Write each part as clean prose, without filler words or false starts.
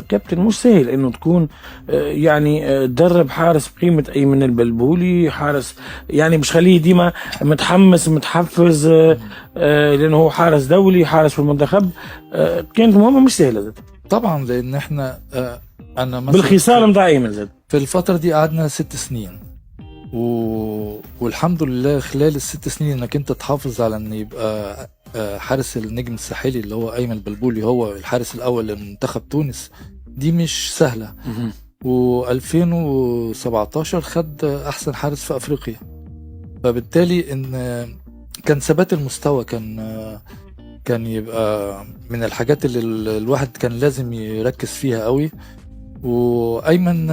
كابتن مش سهل انه تكون يعني تدرب حارس بقيمة ايمن البلبولي، حارس يعني مش خليه ديما متحمس متحفز لانه هو حارس دولي، حارس في المنتخب. كانت مهمة مش سهلة زاد. طبعا لان احنا انا مثلا بالخصال متاع ايمن زاد في الفترة دي قعدنا 6 سنين والحمد لله خلال ال6 سنين انك انت تحافظ على ان يبقى حارس النجم الساحلي اللي هو ايمن البلبولي هو الحارس الاول لمنتخب تونس، دي مش سهلة. و2017 خد احسن حارس في افريقيا، فبالتالي ان كان ثبات المستوى كان يبقى من الحاجات اللي الواحد كان لازم يركز فيها قوي. وايمن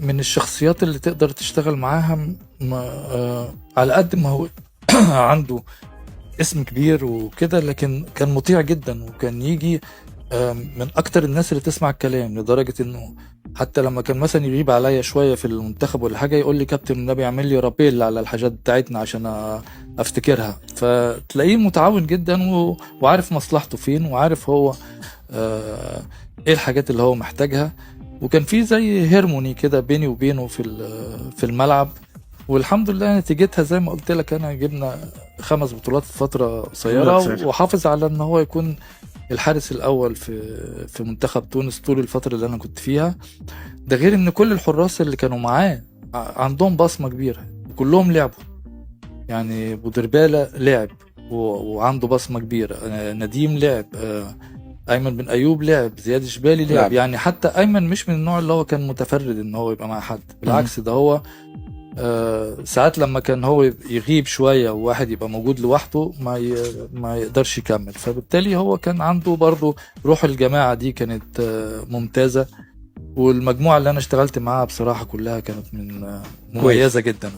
من الشخصيات اللي تقدر تشتغل معاها على قد ما هو عنده اسم كبير وكده، لكن كان مطيع جدا وكان يجي من اكتر الناس اللي تسمع الكلام، لدرجة انه حتى لما كان مثلا يغيب عليا شوية في المنتخب ولا حاجة يقول لي كابتن النبي اعمل لي رابيل على الحاجات بتاعتنا عشان افتكرها. فتلاقيه متعاون جدا وعارف مصلحته فين، وعارف هو ايه الحاجات اللي هو محتاجها. وكان في زي هيرموني كده بيني وبينه في الملعب، والحمد لله نتيجتها زي ما قلت لك انا جبنا 5 بطولات في فترة قصيرة، وحافظ على ان هو يكون الحارس الاول في منتخب تونس طول الفترة اللي انا كنت فيها. ده غير ان كل الحراس اللي كانوا معاه عندهم بصمة كبيرة وكلهم لعبوا، يعني بودربالة لعب وعنده بصمة كبيرة، نديم لعب، ايمن بن ايوب لعب، زياد جبالي لعب. يعني حتى ايمن مش من النوع اللي هو كان متفرد ان هو يبقى مع حد، بالعكس ده هو ساعات لما كان هو يغيب شوية وواحد يبقى موجود لوحده ما يقدرش يكمل. فبالتالي هو كان عنده برضو روح الجماعة دي كانت ممتازة، والمجموعة اللي انا اشتغلت معاها بصراحة كلها كانت من مميزة جدا.